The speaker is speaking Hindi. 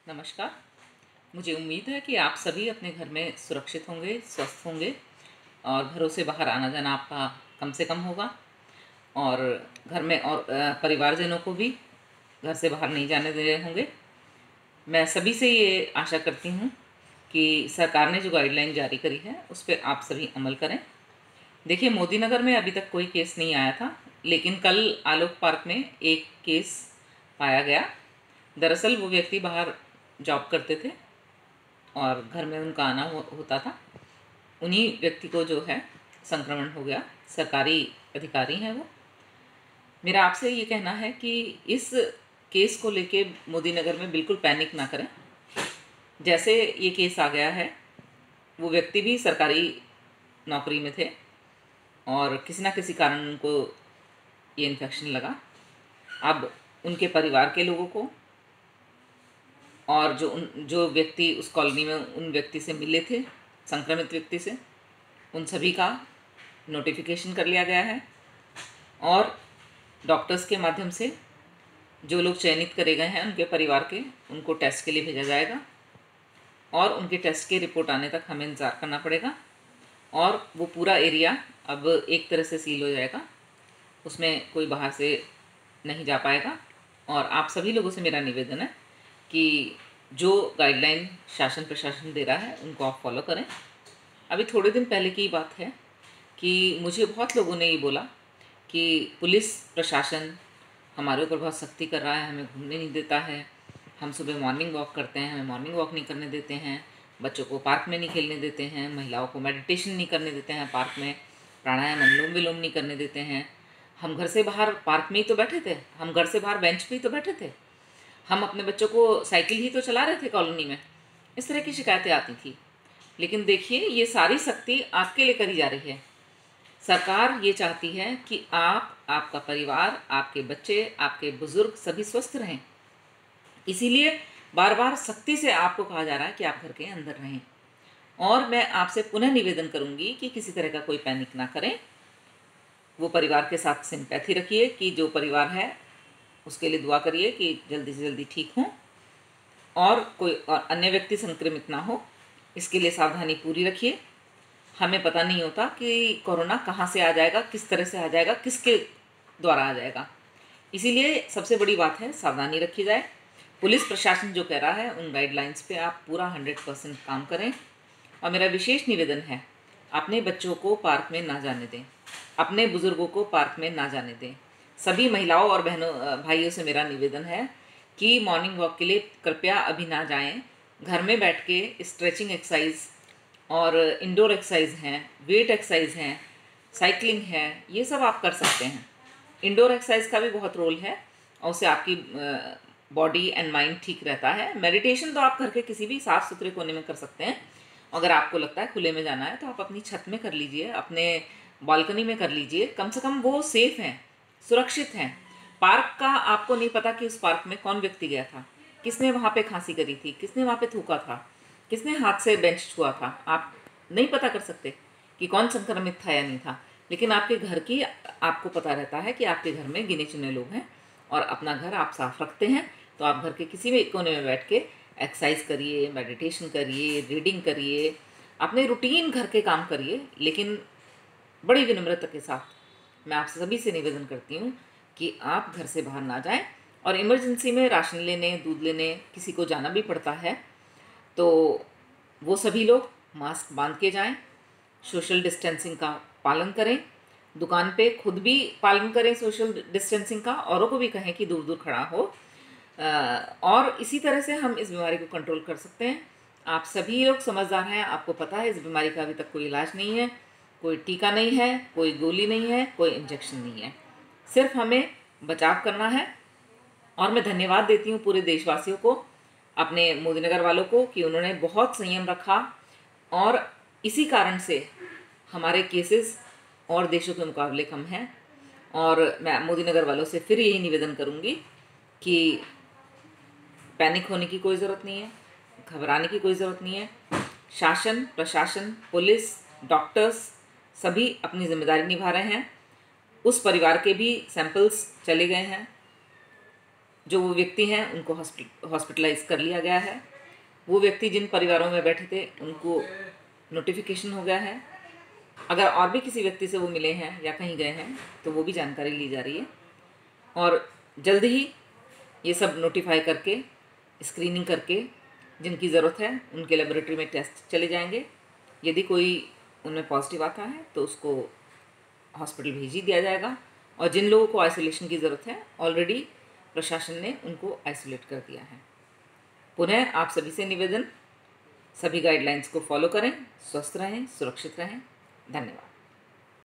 नमस्कार। मुझे उम्मीद है कि आप सभी अपने घर में सुरक्षित होंगे, स्वस्थ होंगे और घरों से बाहर आना-जाना आपका कम से कम होगा और घर में और परिवारजनों को भी घर से बाहर नहीं जाने दे रहे होंगे। मैं सभी से ये आशा करती हूँ कि सरकार ने जो गाइडलाइन जारी करी है, उस पे आप सभी अमल करें। देखिए, मोदी नगर में अभी तक कोई केस नहीं आया था, लेकिन कल आलोक पार्क में एक केस पाया गया। दरअसल वो व्यक्ति बाहर जॉब करते थे और घर में उनका आना होता था। उन्हीं व्यक्ति को जो है संक्रमण हो गया। सरकारी अधिकारी हैं वो। मेरा आपसे ये कहना है कि इस केस को लेके मोदी नगर में बिल्कुल पैनिक ना करें। जैसे ये केस आ गया है, वो व्यक्ति भी सरकारी नौकरी में थे और किसी ना किसी कारण उनको ये इन्फेक्शन लगा। अब उनके परिवार के लोगों को और जो व्यक्ति उस कॉलोनी में उन व्यक्ति से मिले थे, संक्रमित व्यक्ति से, उन सभी का नोटिफिकेशन कर लिया गया है और डॉक्टर्स के माध्यम से जो लोग चयनित करे गए हैं उनके परिवार के, उनको टेस्ट के लिए भेजा जाएगा और उनके टेस्ट की रिपोर्ट आने तक हमें इंतज़ार करना पड़ेगा और वो पूरा एरिया अब एक तरह से सील हो जाएगा। उसमें कोई बाहर से नहीं जा पाएगा और आप सभी लोगों से मेरा निवेदन है कि जो गाइडलाइन शासन प्रशासन दे रहा है उनको आप फॉलो करें। अभी थोड़े दिन पहले की बात है कि मुझे बहुत लोगों ने ये बोला कि पुलिस प्रशासन हमारे ऊपर बहुत सख्ती कर रहा है, हमें घूमने नहीं देता है, हम सुबह मॉर्निंग वॉक करते हैं, हमें मॉर्निंग वॉक नहीं करने देते हैं, बच्चों को पार्क में नहीं खेलने देते हैं, महिलाओं को मेडिटेशन नहीं करने देते हैं पार्क में, प्राणायाम अनुलोम विलोम नहीं करने देते हैं। हम घर से बाहर पार्क में ही तो बैठे थे, हम घर से बाहर बेंच पे ही तो बैठे थे, हम अपने बच्चों को साइकिल ही तो चला रहे थे कॉलोनी में। इस तरह की शिकायतें आती थी। लेकिन देखिए, ये सारी सख्ती आपके लिए करी जा रही है। सरकार ये चाहती है कि आप, आपका परिवार, आपके बच्चे, आपके बुजुर्ग सभी स्वस्थ रहें। इसीलिए बार बार सख्ती से आपको कहा जा रहा है कि आप घर के अंदर रहें। और मैं आपसे पुनः निवेदन करूंगी कि किसी तरह का कोई पैनिक ना करें। वो परिवार के साथ सिंपैथी रखिए कि जो परिवार है उसके लिए दुआ करिए कि जल्दी से जल्दी ठीक हों और कोई और अन्य व्यक्ति संक्रमित ना हो, इसके लिए सावधानी पूरी रखिए। हमें पता नहीं होता कि कोरोना कहाँ से आ जाएगा, किस तरह से आ जाएगा, किसके द्वारा आ जाएगा। इसीलिए सबसे बड़ी बात है सावधानी रखी जाए। पुलिस प्रशासन जो कह रहा है उन गाइडलाइंस पे आप पूरा 100% काम करें। और मेरा विशेष निवेदन है, अपने बच्चों को पार्क में ना जाने दें, अपने बुज़ुर्गों को पार्क में ना जाने दें। सभी महिलाओं और बहनों भाइयों से मेरा निवेदन है कि मॉर्निंग वॉक के लिए कृपया अभी ना जाएं। घर में बैठ के स्ट्रेचिंग एक्सरसाइज और इंडोर एक्सरसाइज हैं, वेट एक्सरसाइज हैं, साइकिलिंग है, ये सब आप कर सकते हैं। इंडोर एक्सरसाइज का भी बहुत रोल है और उससे आपकी बॉडी एंड माइंड ठीक रहता है। मेडिटेशन तो आप घर के किसी भी साफ़ सुथरे कोने में कर सकते हैं। अगर आपको लगता है खुले में जाना है तो आप अपनी छत में कर लीजिए, अपने बालकनी में कर लीजिए। कम से कम वो सेफ़ हैं, सुरक्षित हैं। पार्क का आपको नहीं पता कि उस पार्क में कौन व्यक्ति गया था, किसने वहाँ पे खांसी करी थी, किसने वहाँ पे थूका था, किसने हाथ से बेंच छुआ था। आप नहीं पता कर सकते कि कौन संक्रमित था या नहीं था। लेकिन आपके घर की आपको पता रहता है कि आपके घर में गिने चुने लोग हैं और अपना घर आप साफ रखते हैं। तो आप घर के किसी भी कोने में बैठ के एक्सरसाइज करिए, मेडिटेशन करिए, रीडिंग करिए, अपने रूटीन घर के काम करिए। लेकिन बड़ी विनम्रता के साथ मैं आप सभी से निवेदन करती हूँ कि आप घर से बाहर ना जाएं। और इमरजेंसी में राशन लेने, दूध लेने किसी को जाना भी पड़ता है तो वो सभी लोग मास्क बांध के जाएं, सोशल डिस्टेंसिंग का पालन करें, दुकान पे खुद भी पालन करें सोशल डिस्टेंसिंग का, औरों को भी कहें कि दूर दूर खड़ा हो। और इसी तरह से हम इस बीमारी को कंट्रोल कर सकते हैं। आप सभी लोग समझदार हैं, आपको पता है इस बीमारी का अभी तक कोई इलाज नहीं है, कोई टीका नहीं है, कोई गोली नहीं है, कोई इंजेक्शन नहीं है। सिर्फ हमें बचाव करना है। और मैं धन्यवाद देती हूँ पूरे देशवासियों को, अपने मोदीनगर वालों को, कि उन्होंने बहुत संयम रखा और इसी कारण से हमारे केसेस और देशों के मुकाबले कम हैं। और मैं मोदीनगर वालों से फिर यही निवेदन करूँगी कि पैनिक होने की कोई ज़रूरत नहीं है, घबराने की कोई ज़रूरत नहीं है। शासन, प्रशासन, पुलिस, डॉक्टर्स सभी अपनी जिम्मेदारी निभा रहे हैं। उस परिवार के भी सैंपल्स चले गए हैं जो वो व्यक्ति हैं उनको हॉस्पिटलाइज कर लिया गया है। वो व्यक्ति जिन परिवारों में बैठे थे उनको नोटिफिकेशन हो गया है। अगर और भी किसी व्यक्ति से वो मिले हैं या कहीं गए हैं तो वो भी जानकारी ली जा रही है, और जल्द ही ये सब नोटिफाई करके स्क्रीनिंग करके जिनकी ज़रूरत है उनके लेबोरेटरी में टेस्ट चले जाएंगे। यदि कोई उनमें पॉजिटिव आता है तो उसको हॉस्पिटल भेज ही दिया जाएगा, और जिन लोगों को आइसोलेशन की ज़रूरत है ऑलरेडी प्रशासन ने उनको आइसोलेट कर दिया है। पुनः आप सभी से निवेदन, सभी गाइडलाइंस को फॉलो करें, स्वस्थ रहें, सुरक्षित रहें। धन्यवाद।